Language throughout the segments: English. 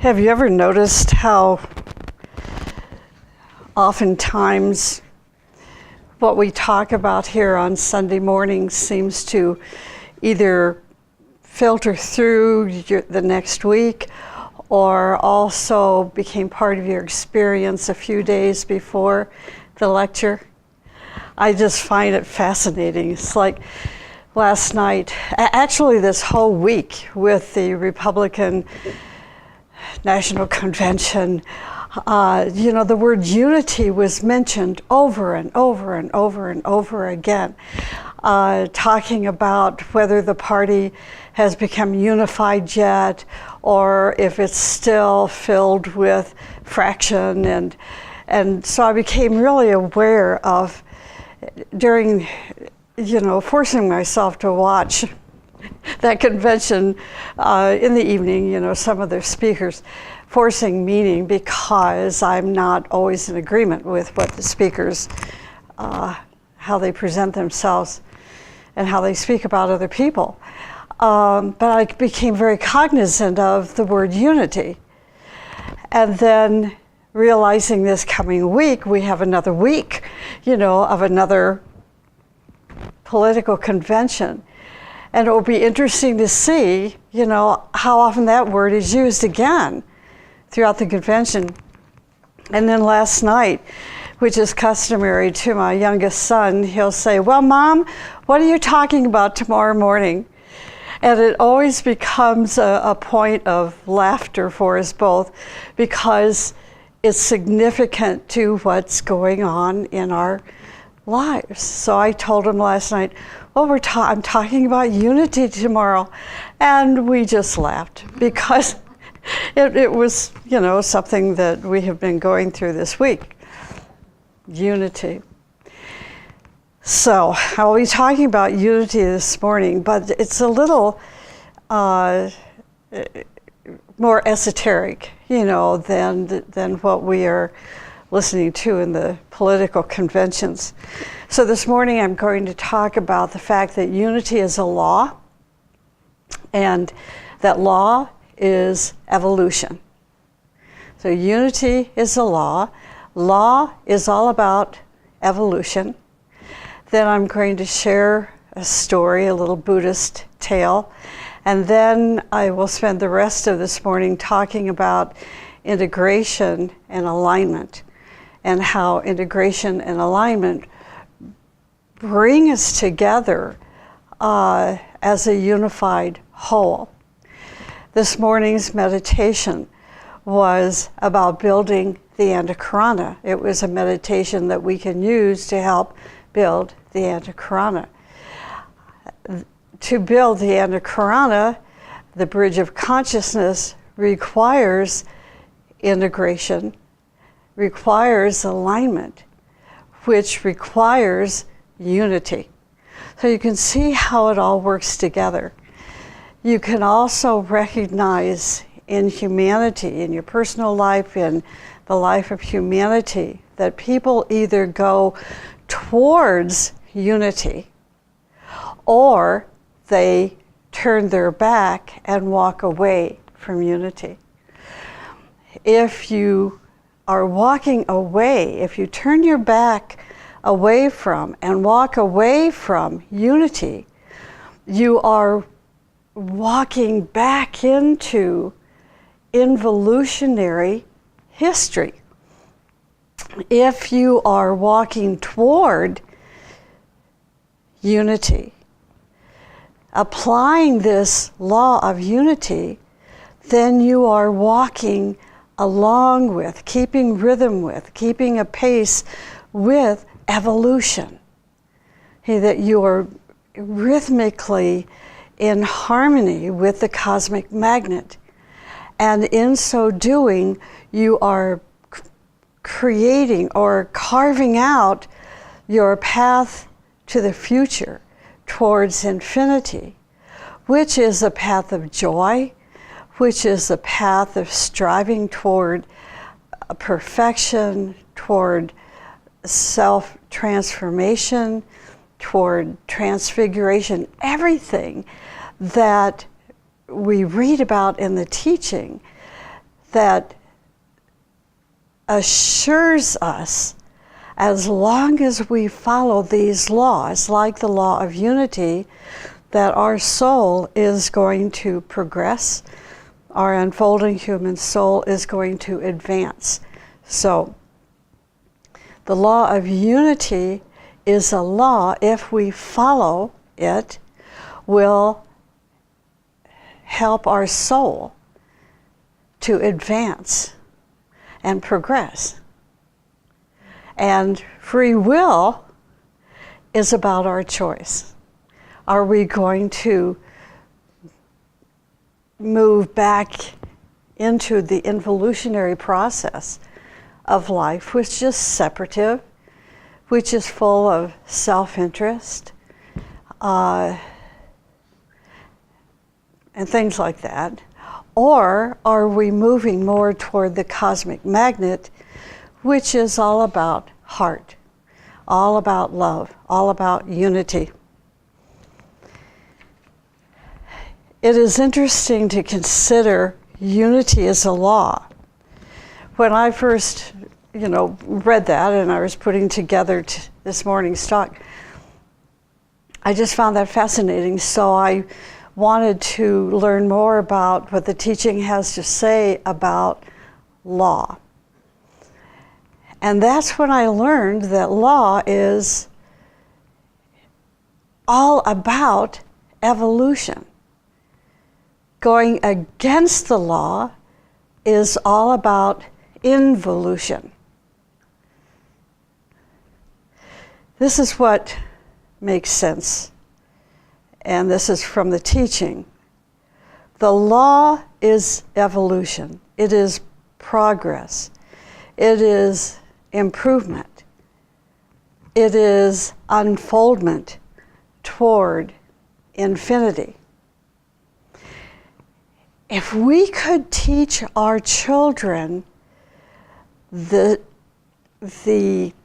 Have you ever noticed how oftentimes what we talk about here on Sunday mornings seems to either filter through the next week or also became part of your experience a few days before the lecture? I just find it fascinating. It's like last night, actually this whole week with the Republican National Convention, the word unity was mentioned over and over and over and over again, talking about whether the party has become unified yet or if it's still filled with fraction. And so I became really aware of, during, forcing myself to watch that convention in the evening, some of their speakers, forcing meaning because I'm not always in agreement with what the speakers, how they present themselves and how they speak about other people. But I became very cognizant of the word unity. And then realizing this coming week, we have another week, of another political convention. And it will be interesting to see, how often that word is used again throughout the convention. And then last night, which is customary to my youngest son, he'll say, "Well, Mom, what are you talking about tomorrow morning?" And it always becomes a point of laughter for us both because it's significant to what's going on in our lives. So I told him last night, "Well, I'm talking about unity tomorrow." And we just laughed because it was, something that we have been going through this week. Unity. So I'll be talking about unity this morning, but it's a little more esoteric, than what we are listening to in the political conventions. So this morning I'm going to talk about the fact that unity is a law, and that law is evolution. So unity is a law. Law is all about evolution. Then I'm going to share a story, a little Buddhist tale, and then I will spend the rest of this morning talking about integration and alignment, and how integration and alignment bring us together as a unified whole. This morning's meditation was about building the Antakarana. It was a meditation that we can use to help build the Antakarana. To build the Antakarana, the bridge of consciousness requires integration, requires alignment, which requires unity. So you can see how it all works together. You can also recognize in humanity, in your personal life, in the life of humanity, that people either go towards unity or they turn their back and walk away from unity. If you are walking away, if you turn your back away from and walk away from unity, you are walking back into involutionary history. If you are walking toward unity, applying this law of unity, then you are walking along with, keeping rhythm with, keeping a pace with evolution. That you are rhythmically in harmony with the cosmic magnet. And in so doing, you are creating or carving out your path to the future towards infinity, which is a path of joy, which is a path of striving toward perfection, toward self-transformation, toward transfiguration. Everything that we read about in the teaching that assures us, as long as we follow these laws, like the law of unity, that our soul is going to progress, our unfolding human soul is going to advance. So, the law of unity is a law, if we follow it, will help our soul to advance and progress. And free will is about our choice. Are we going to move back into the involutionary process of life, which is separative, which is full of self-interest, and things like that? Or are we moving more toward the cosmic magnet, which is all about heart, all about love, all about unity? It is interesting to consider unity as a law. When I first, read that and I was putting together this morning's talk, I just found that fascinating. So I wanted to learn more about what the teaching has to say about law. And that's when I learned that law is all about evolution. Going against the law is all about involution. This is what makes sense, and this is from the teaching. The law is evolution. It is progress. It is improvement. It is unfoldment toward infinity. If we could teach our children the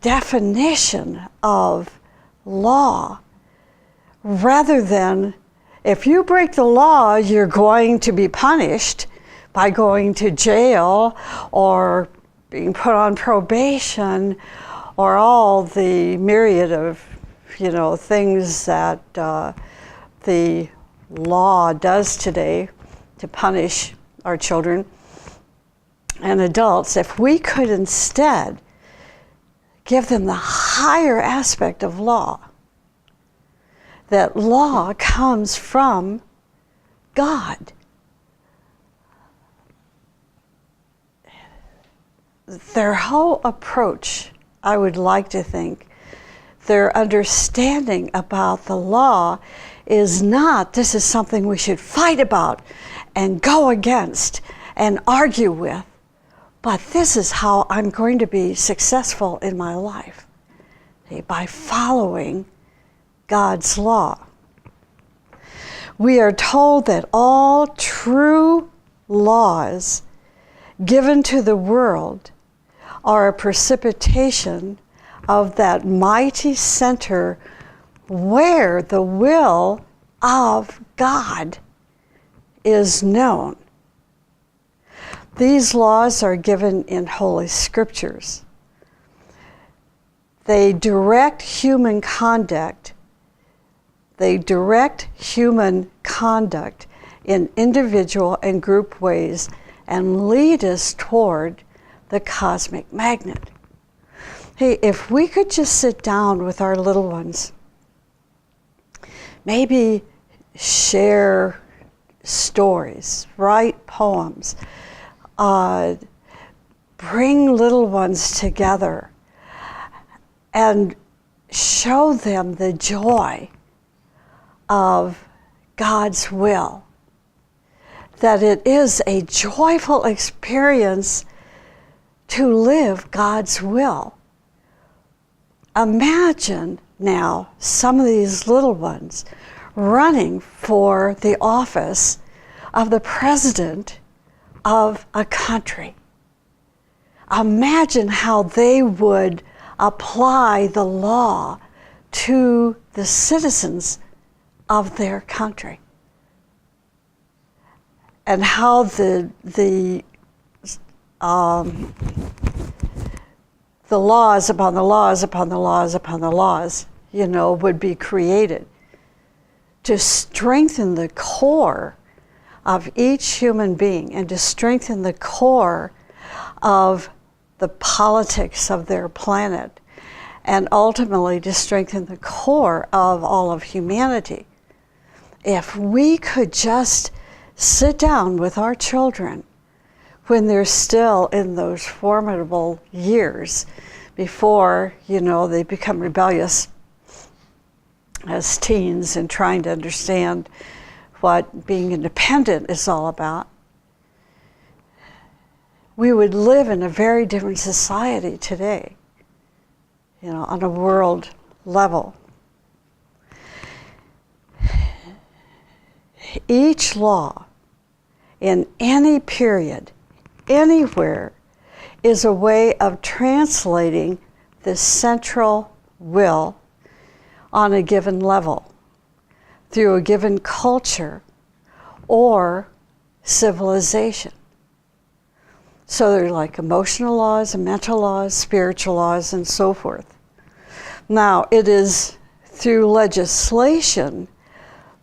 definition of law, rather than, if you break the law, you're going to be punished by going to jail or being put on probation, or all the myriad of, things that the law does today to punish our children and adults. If we could instead give them the higher aspect of law, that law comes from God. Their whole approach, I would like to think, their understanding about the law is not, this is something we should fight about and go against and argue with, but this is how I'm going to be successful in my life, by following God's law. We are told that all true laws given to the world are a precipitation of that mighty center where the will of God is known. These laws are given in Holy Scriptures. They direct human conduct. They direct human conduct in individual and group ways and lead us toward the cosmic magnet. Hey, if we could just sit down with our little ones, maybe share stories, write poems, bring little ones together and show them the joy of God's will, that it is a joyful experience to live God's will. Imagine now some of these little ones running for the office of the president of a country. Imagine how they would apply the law to the citizens of their country, and how the the laws upon the laws upon the laws upon the laws, would be created to strengthen the core of each human being and to strengthen the core of the politics of their planet and ultimately to strengthen the core of all of humanity. If we could just sit down with our children when they're still in those formidable years before, they become rebellious as teens and trying to understand what being independent is all about, we would live in a very different society today, on a world level. Each law in any period, anywhere, is a way of translating the central will on a given level through a given culture or civilization. So they're like emotional laws and mental laws, spiritual laws, and so forth. Now, it is through legislation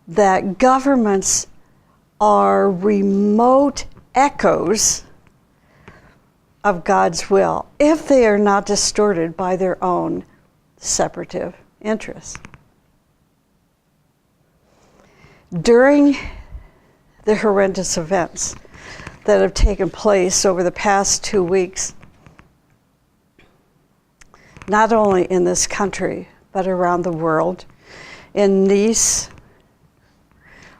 that governments are remote echoes of God's will, if they are not distorted by their own separative interests. During the horrendous events that have taken place over the past 2 weeks, not only in this country, but around the world, in Nice,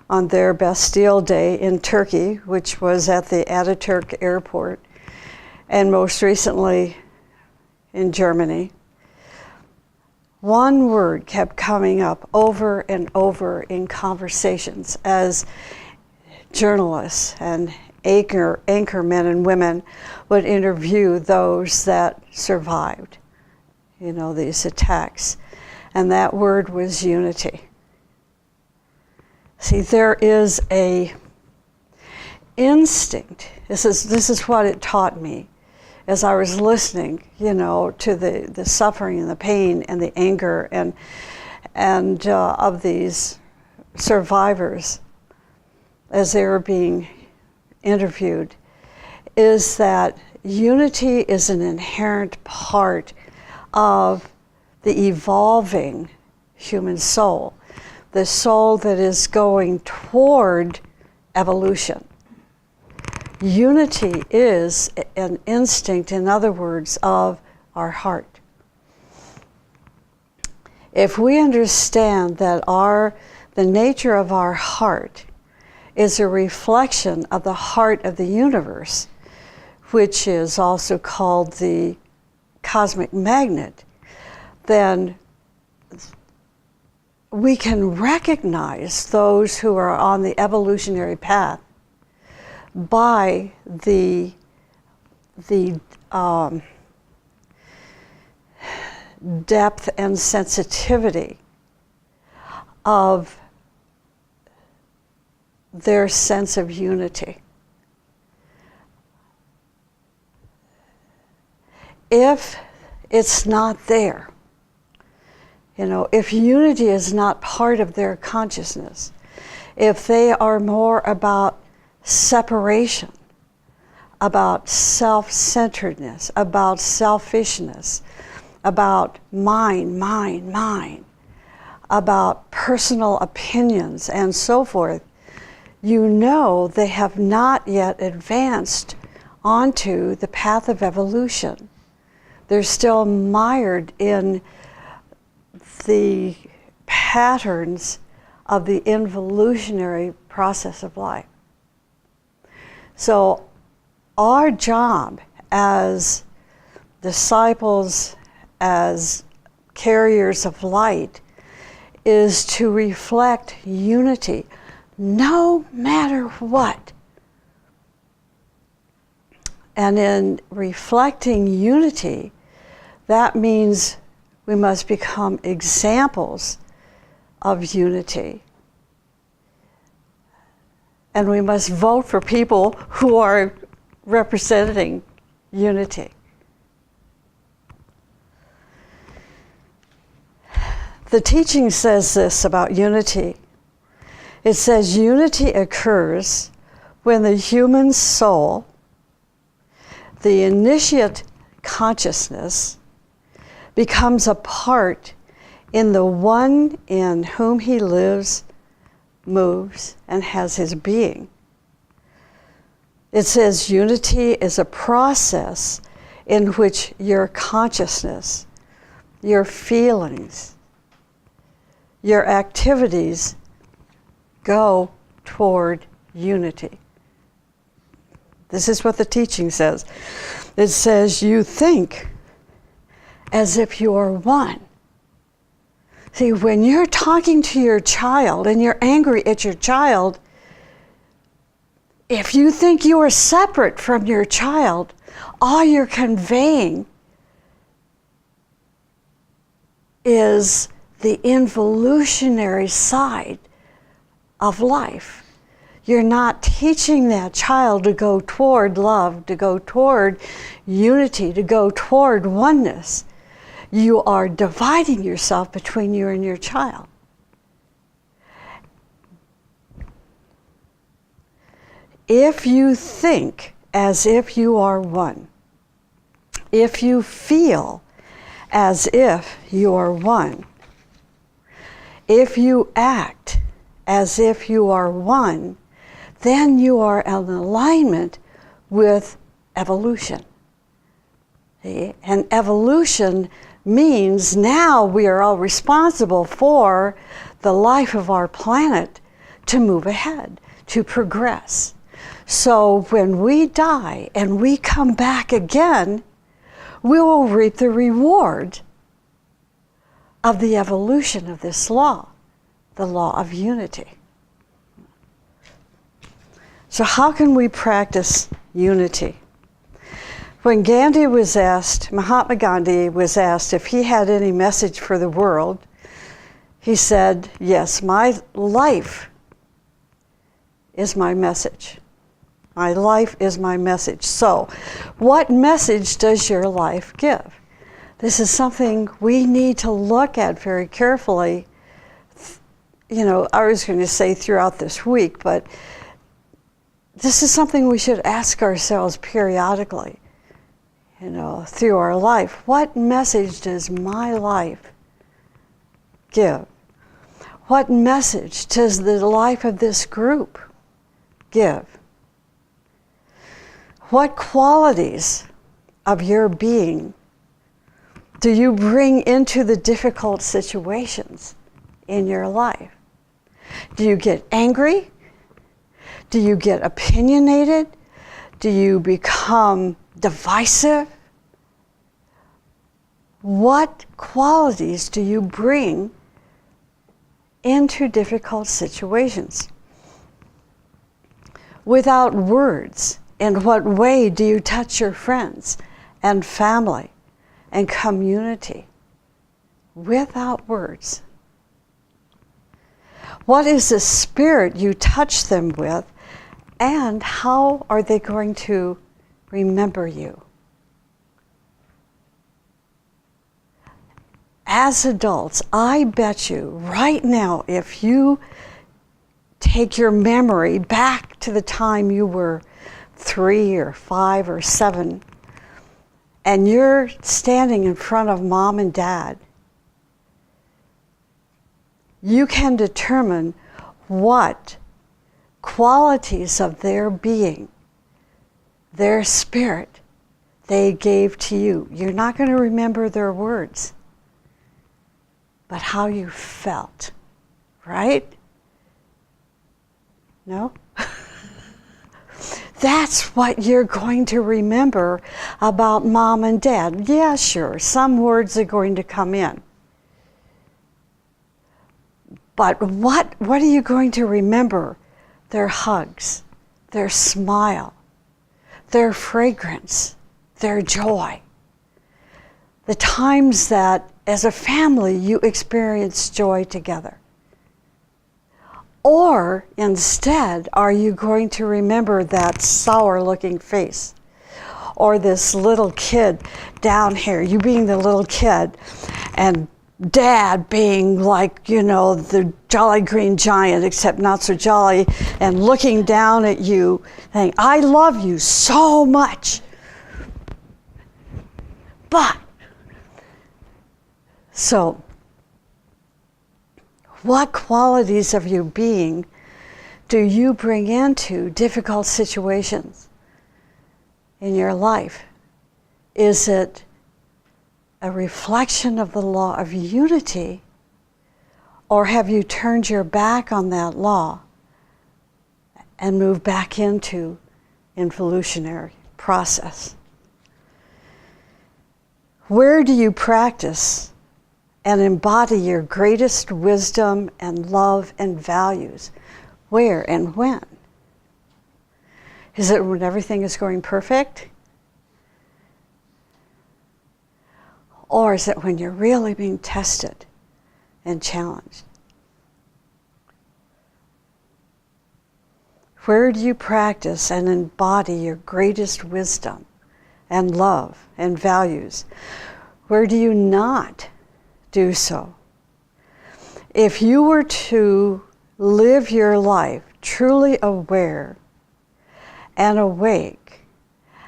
on their Bastille Day in Turkey, which was at the Ataturk airport, and most recently in Germany, one word kept coming up over and over in conversations as journalists and anchormen and women would interview those that survived, these attacks. And that word was unity. See, there is a instinct. This is what it taught me as I was listening, to the suffering and the pain and the anger and of these survivors as they were being interviewed, is that unity is an inherent part of the evolving human soul, the soul that is going toward evolution. Unity is an instinct, in other words, of our heart. If we understand that the nature of our heart is a reflection of the heart of the universe, which is also called the cosmic magnet, then we can recognize those who are on the evolutionary path by the depth and sensitivity of their sense of unity. If it's not there, if unity is not part of their consciousness, if they are more about separation, about self-centeredness, about selfishness, about mine, about personal opinions and so forth, they have not yet advanced onto the path of evolution. They're still mired in the patterns of the involutionary process of life. So our job as disciples, as carriers of light, is to reflect unity no matter what. And in reflecting unity, that means we must become examples of unity. And we must vote for people who are representing unity. The teaching says this about unity. It says unity occurs when the human soul, the initiate consciousness, becomes a part in the one in whom he lives, moves, and has his being. It says unity is a process in which your consciousness, your feelings, your activities go toward unity. This is what the teaching says. It says you think as if you are one. See, when you're talking to your child and you're angry at your child, if you think you are separate from your child, all you're conveying is the involutionary side of life. You're not teaching that child to go toward love, to go toward unity, to go toward oneness. You are dividing yourself between you and your child. If you think as if you are one, if you feel as if you are one, if you act as if you are one, then you are in alignment with evolution. And evolution means now we are all responsible for the life of our planet to move ahead, to progress. So when we die and we come back again, we will reap the reward of the evolution of this law, the law of unity. So how can we practice unity? When Gandhi was asked, Mahatma Gandhi was asked if he had any message for the world, he said, yes, my life is my message. My life is my message. So, what message does your life give? This is something we need to look at very carefully. You know, I was going to say throughout this week, but this is something we should ask ourselves periodically, you know, through our life. What message does my life give? What message does the life of this group give? What qualities of your being do you bring into the difficult situations in your life? Do you get angry? Do you get opinionated? Do you become divisive? What qualities do you bring into difficult situations? Without words, in what way do you touch your friends and family and community? Without words. What is the spirit you touch them with, and how are they going to remember you? As adults, I bet you right now, if you take your memory back to the time you were 3 or 5 or 7, and you're standing in front of mom and dad, you can determine what qualities of their being, their spirit, they gave to you. You're not going to remember their words, but how you felt, right? No? That's what you're going to remember about mom and dad. Yeah, sure, some words are going to come in. But what are you going to remember? Their hugs, their smile, their fragrance, their joy. The times that, as a family, you experience joy together. Or instead, are you going to remember that sour-looking face? or this little kid down here, you being the little kid, and Dad being like, the jolly green giant, except not so jolly, and looking down at you, saying, I love you so much. But, so, what qualities of your being do you bring into difficult situations in your life? Is it a reflection of the law of unity, or have you turned your back on that law and moved back into involutionary process? Where do you practice and embody your greatest wisdom and love and values? Where and when? Is it when everything is going perfect? Or is it when you're really being tested and challenged? Where do you practice and embody your greatest wisdom and love and values? Where do you not do so? If you were to live your life truly aware and awake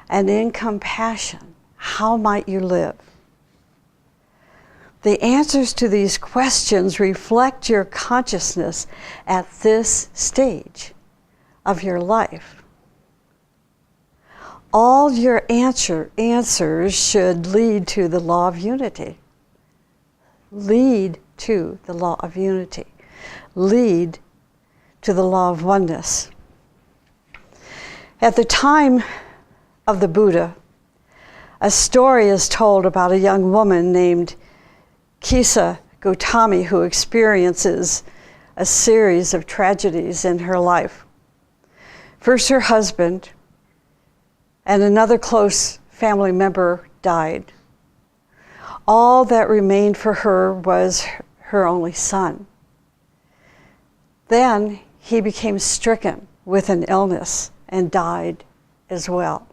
and in compassion, how might you live? The answers to these questions reflect your consciousness at this stage of your life. All your answers should lead to the law of unity. Lead to the law of unity. Lead to the law of oneness. At the time of the Buddha, a story is told about a young woman named Kisa Gotami who experiences a series of tragedies in her life. First, her husband and another close family member died. All that remained for her was her only son. Then he became stricken with an illness and died as well.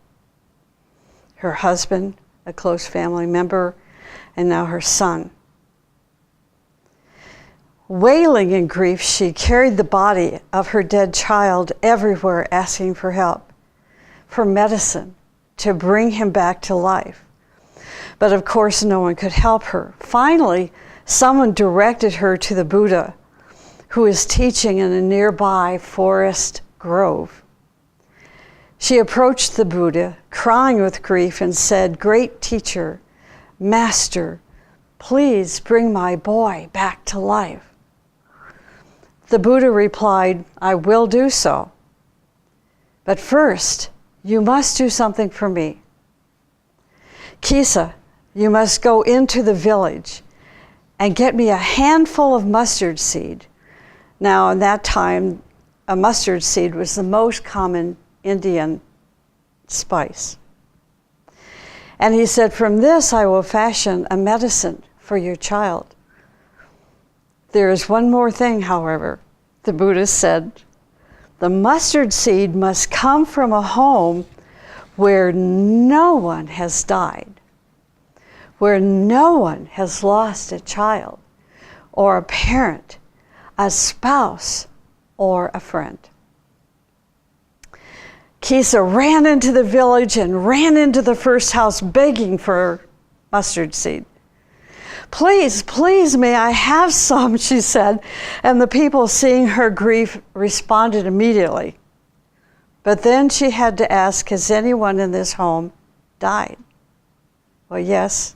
Her husband, a close family member, and now her son. Wailing in grief, she carried the body of her dead child everywhere, asking for help, for medicine, to bring him back to life. But of course, no one could help her. Finally, someone directed her to the Buddha, who is teaching in a nearby forest grove. She approached the Buddha, crying with grief, and said, "Great teacher, master, please bring my boy back to life." The Buddha replied, "I will do so. But first, you must do something for me. Kisa, you must go into the village and get me a handful of mustard seed." Now, in that time, a mustard seed was the most common Indian spice. And he said, "From this I will fashion a medicine for your child. There is one more thing, however," the Buddha said. "The mustard seed must come from a home where no one has died, where no one has lost a child or a parent, a spouse, or a friend." Kisa ran into the village and ran into the first house begging for mustard seed. "Please, please, may I have some?" she said, and the people, seeing her grief, responded immediately. But then she had to ask, "Has anyone in this home died?" "Well, yes,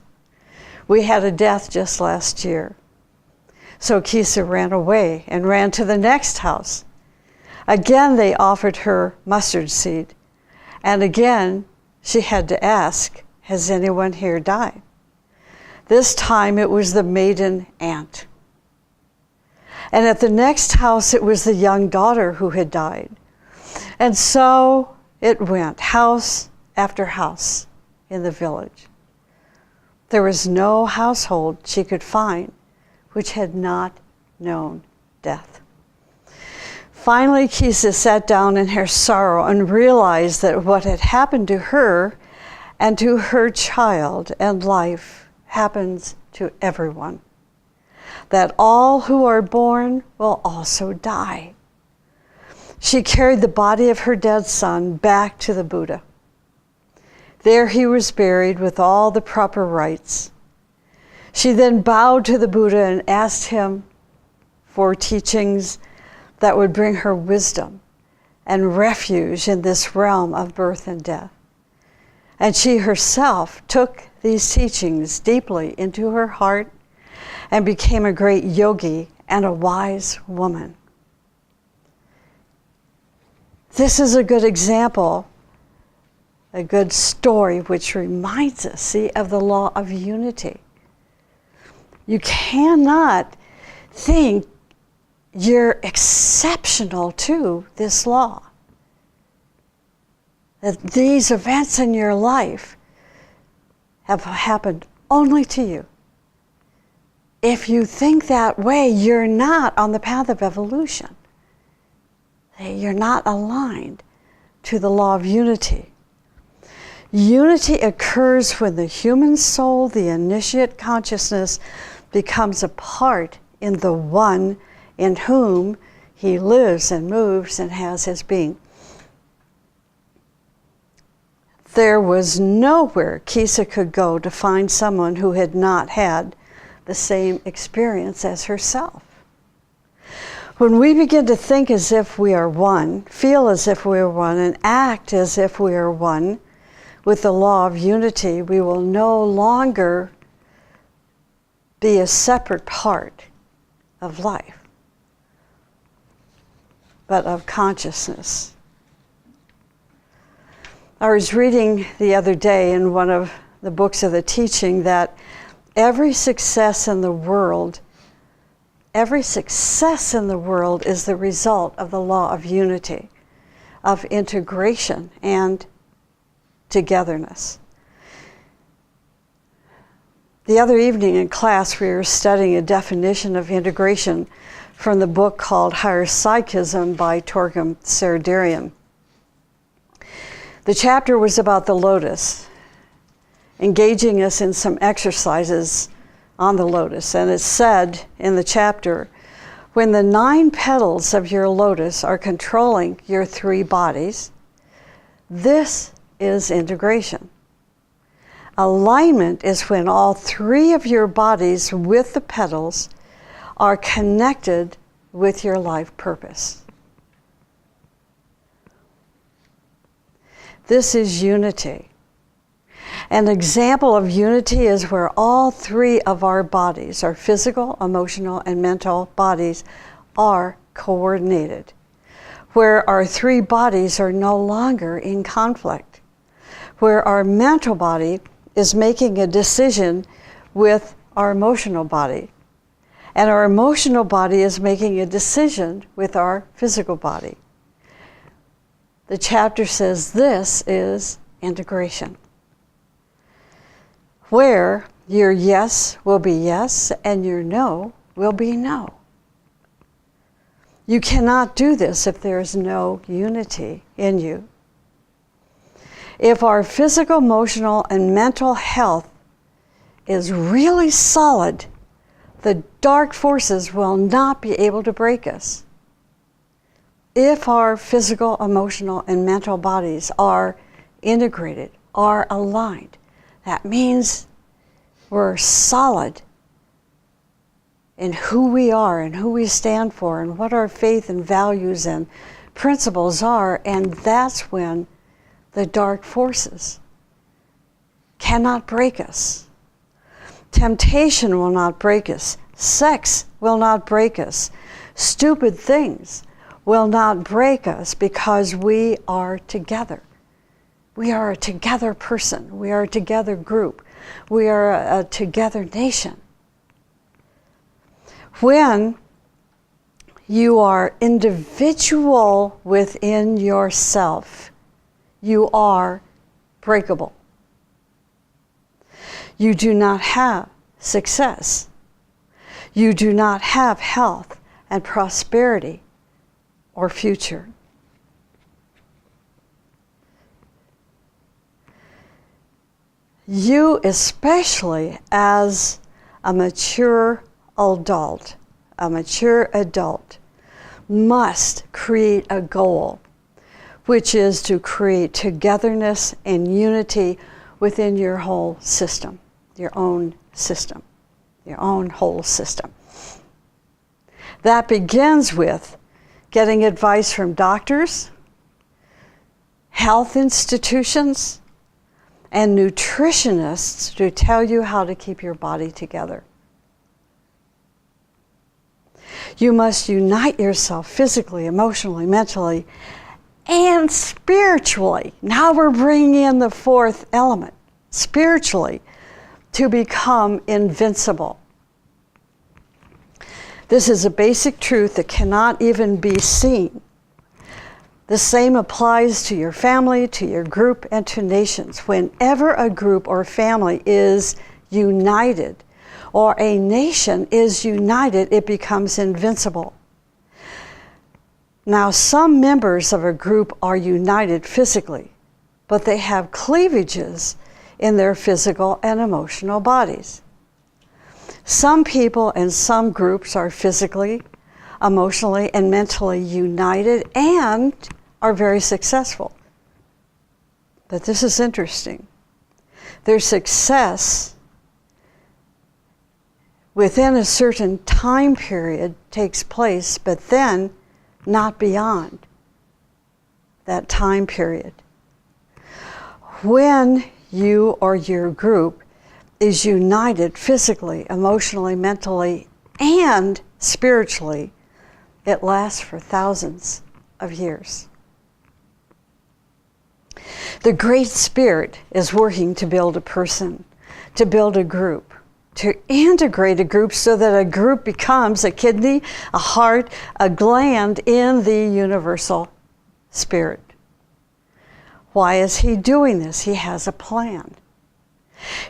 we had a death just last year." So Kisa ran away and ran to the next house. Again, they offered her mustard seed. And again, she had to ask, "Has anyone here died?" This time it was the maiden aunt. And at the next house, it was the young daughter who had died. And so it went, house after house in the village. There was no household she could find which had not known death. Finally, Kisa sat down in her sorrow and realized that what had happened to her and to her child, and life happens to everyone. That all who are born will also die. She carried the body of her dead son back to the Buddha. There he was buried with all the proper rites. She then bowed to the Buddha and asked him for teachings that would bring her wisdom and refuge in this realm of birth and death. And she herself took these teachings deeply into her heart and became a great yogi and a wise woman. This is a good example, a good story which reminds us, see, of the law of unity. You cannot think you're exceptional to this law. That these events in your life have happened only to you. If you think that way, you're not on the path of evolution. You're not aligned to the law of unity. Unity occurs when the human soul, the initiate consciousness, becomes a part in the one in whom he lives and moves and has his being. There was nowhere Kisa could go to find someone who had not had the same experience as herself. When we begin to think as if we are one, feel as if we are one, and act as if we are one with the law of unity, we will no longer be a separate part of life, but of consciousness. I was reading the other day in one of the books of the teaching that every success in the world is the result of the law of unity, of integration and togetherness. The other evening in class, we were studying a definition of integration from the book called Higher Psychism by Torgrim Serdarian. The chapter was about the lotus, engaging us in some exercises on the lotus. And it said in the chapter, when the 9 petals of your lotus are controlling your 3 bodies, this is integration. Alignment is when all 3 of your bodies with the petals are connected with your life purpose. This is unity. An example of unity is where all 3 of our bodies, our physical, emotional, and mental bodies, are coordinated. Where our 3 bodies are no longer in conflict. Where our mental body is making a decision with our emotional body. And our emotional body is making a decision with our physical body. The chapter says this is integration, where your yes will be yes and your no will be no. You cannot do this if there is no unity in you. If our physical, emotional, and mental health is really solid, the dark forces will not be able to break us. If our physical, emotional, and mental bodies are integrated, are aligned, that means we're solid in who we are and who we stand for and what our faith and values and principles are, and that's when the dark forces cannot break us. Temptation will not break us. Sex will not break us. Stupid things will not break us because we are together. We are a together person. We are a together group. We are a together nation. When you are individual within yourself, you are breakable. You do not have success. You do not have health and prosperity or future. You, especially as a mature adult, must create a goal, which is to create togetherness and unity within your whole system, your own whole system. That begins with getting advice from doctors, health institutions, and nutritionists to tell you how to keep your body together. You must unite yourself physically, emotionally, mentally, and spiritually. Now we're bringing in the fourth element, spiritually, to become invincible. This is a basic truth that cannot even be seen. The same applies to your family, to your group, and to nations. Whenever a group or family is united, or a nation is united, it becomes invincible. Now, some members of a group are united physically, but they have cleavages in their physical and emotional bodies. Some people and some groups are physically, emotionally, and mentally united and are very successful. But this is interesting. Their success within a certain time period takes place, but then not beyond that time period. When you or your group is united physically, emotionally, mentally, and spiritually, it lasts for thousands of years. The Great Spirit is working to build a person, to build a group, to integrate a group so that a group becomes a kidney, a heart, a gland in the universal spirit. Why is he doing this? He has a plan.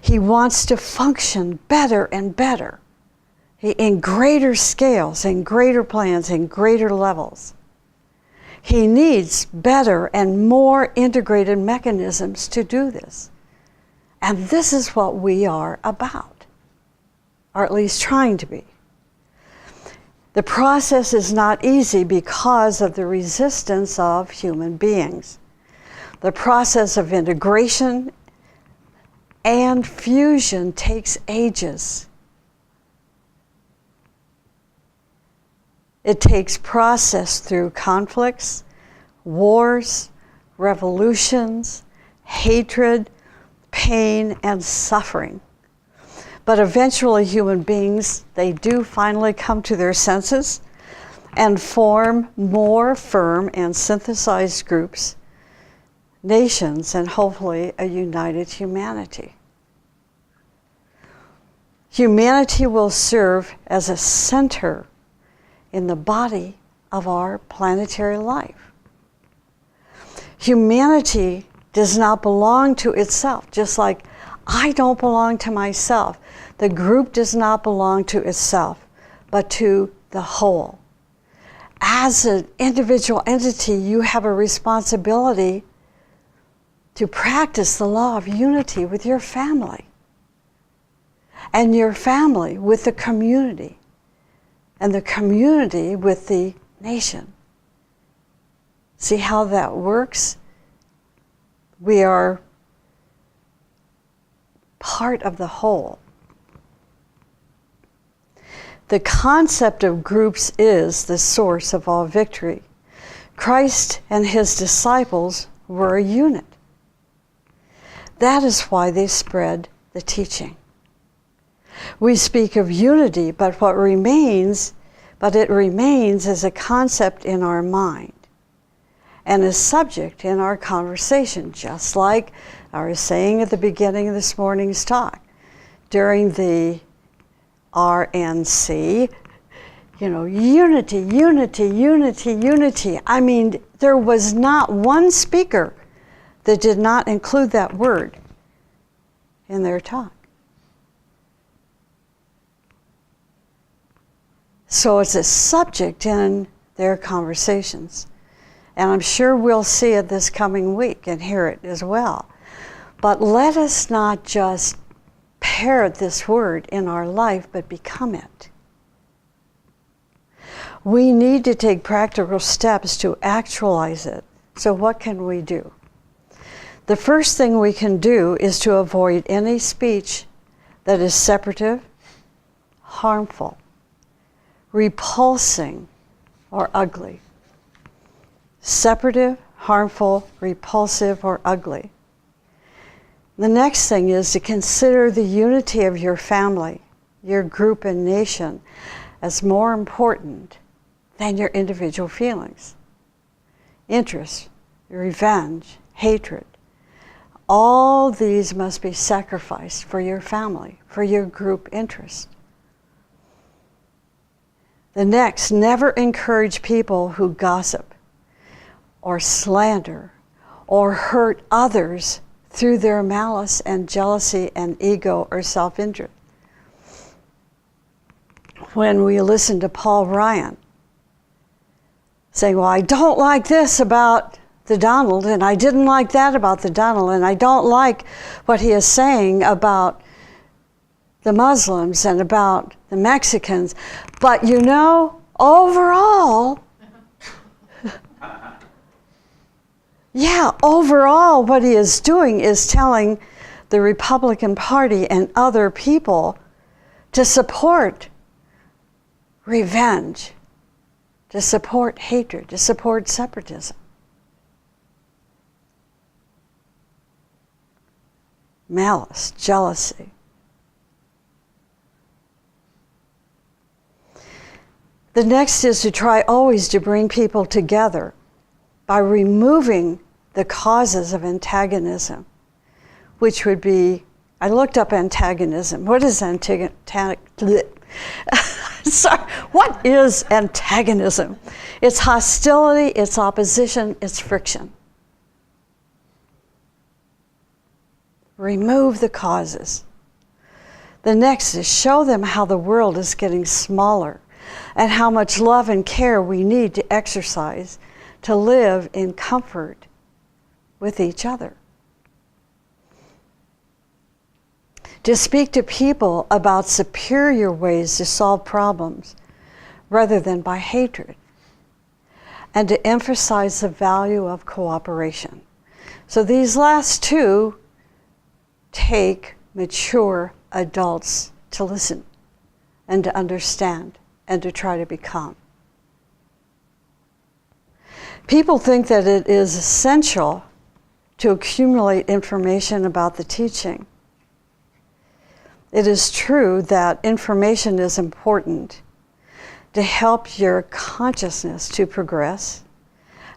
He wants to function better and better, in greater scales, in greater plans, in greater levels. He needs better and more integrated mechanisms to do this. And this is what we are about, or at least trying to be. The process is not easy because of the resistance of human beings. The process of integration and fusion takes ages. It takes process through conflicts, wars, revolutions, hatred, pain, and suffering. But eventually human beings, they do finally come to their senses and form more firm and synthesized groups, nations, and hopefully a united humanity. Humanity will serve as a center in the body of our planetary life. Humanity does not belong to itself, just like I don't belong to myself. The group does not belong to itself, but to the whole. As an individual entity, you have a responsibility to practice the law of unity with your family, and your family with the community, and the community with the nation. See how that works? We are part of the whole. The concept of groups is the source of all victory. Christ and his disciples were a unit. That is why they spread the teaching. We speak of unity, but it remains as a concept in our mind and a subject in our conversation, just like I was saying at the beginning of this morning's talk. During the RNC, unity, unity, unity, unity. I mean, there was not one speaker that did not include that word in their talk. So it's a subject in their conversations. And I'm sure we'll see it this coming week and hear it as well. But let us not just parrot this word in our life, but become it. We need to take practical steps to actualize it. So what can we do? The first thing we can do is to avoid any speech that is separative, harmful, repulsing, or ugly. Separative, harmful, repulsive, or ugly. The next thing is to consider the unity of your family, your group and nation as more important than your individual feelings. Interest, revenge, hatred. All these must be sacrificed for your family, for your group interest. The next, never encourage people who gossip or slander or hurt others through their malice and jealousy and ego or self-interest. When we listen to Paul Ryan saying, well, I don't like this about the Donald, and I didn't like that about the Donald, and I don't like what he is saying about the Muslims and about the Mexicans, but you know, overall, overall what he is doing is telling the Republican Party and other people to support revenge, to support hatred, to support separatism. Malice, jealousy. The next is to try always to bring people together by removing the causes of antagonism, which would be, I looked up antagonism. What is Sorry, what is antagonism? It's hostility, it's opposition, it's friction. Remove the causes. The next is show them how the world is getting smaller and how much love and care we need to exercise to live in comfort with each other. To speak to people about superior ways to solve problems rather than by hatred. And to emphasize the value of cooperation. So these last two take mature adults to listen and to understand and to try to become. People think that it is essential to accumulate information about the teaching. It is true that information is important to help your consciousness to progress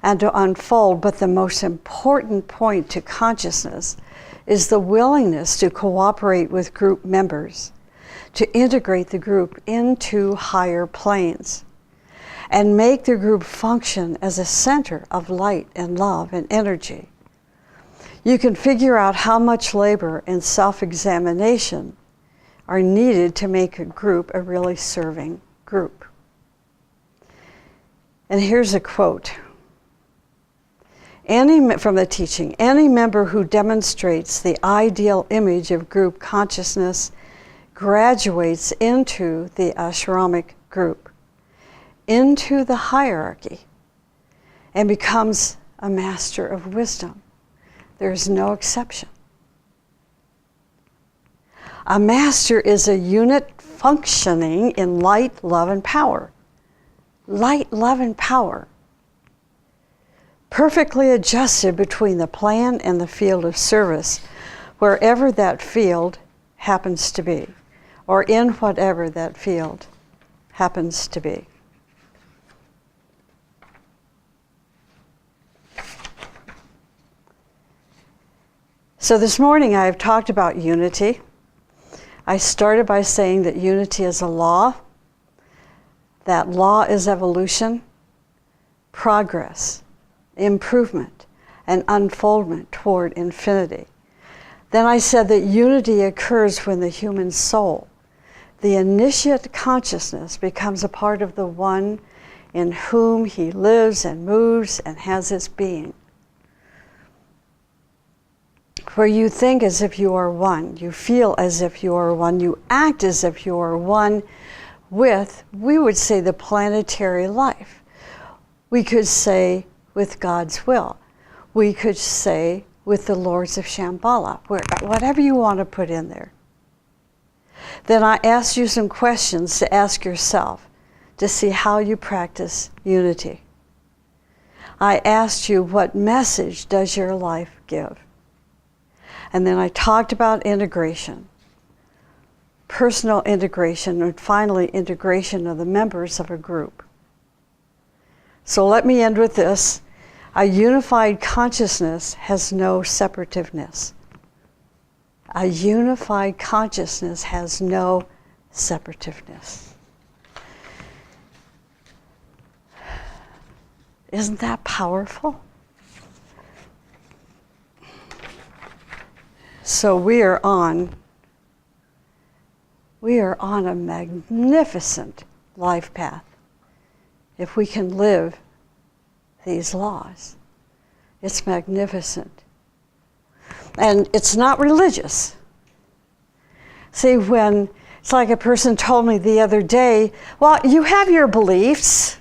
and to unfold, but the most important point to consciousness is the willingness to cooperate with group members, to integrate the group into higher planes, and make the group function as a center of light and love and energy. You can figure out how much labor and self-examination are needed to make a group a really serving group. And here's a quote. From the teaching, any member who demonstrates the ideal image of group consciousness graduates into the ashramic group, into the hierarchy, and becomes a master of wisdom. There's no exception. A master is a unit functioning in light, love, and power. Light, love, and power. Perfectly adjusted between the plan and the field of service, wherever that field happens to be, or in whatever that field happens to be. So this morning I have talked about unity. I started by saying that unity is a law, that law is evolution, progress, improvement, and unfoldment toward infinity. Then I said that unity occurs when the human soul, the initiate consciousness, becomes a part of the one in whom he lives and moves and has his being. where you think as if you are one, you feel as if you are one, you act as if you are one with, we would say, the planetary life. We could say with God's will. We could say with the Lords of Shambhala, whatever you want to put in there. Then I asked you some questions to ask yourself to see how you practice unity. I asked you, what message does your life give? And then I talked about integration, personal integration, and finally integration of the members of a group. So let me end with this. A unified consciousness has no separativeness. A unified consciousness has no separativeness. Isn't that powerful? So we are on a magnificent life path if we can live these laws. It's magnificent. And it's not religious. See, it's like a person told me the other day, well, you have your beliefs,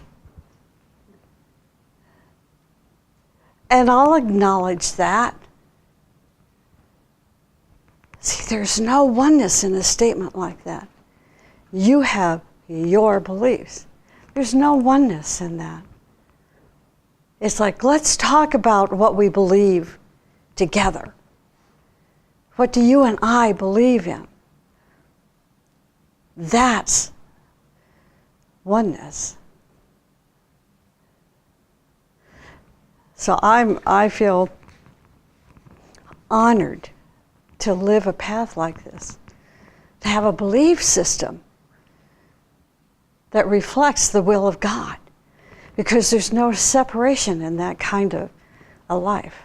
and I'll acknowledge that. See, there's no oneness in a statement like that. You have your beliefs. There's no oneness in that. It's like, let's talk about what we believe together. What do you and I believe in? That's oneness. So I feel honored to live a path like this, to have a belief system that reflects the will of God, because there's no separation in that kind of a life.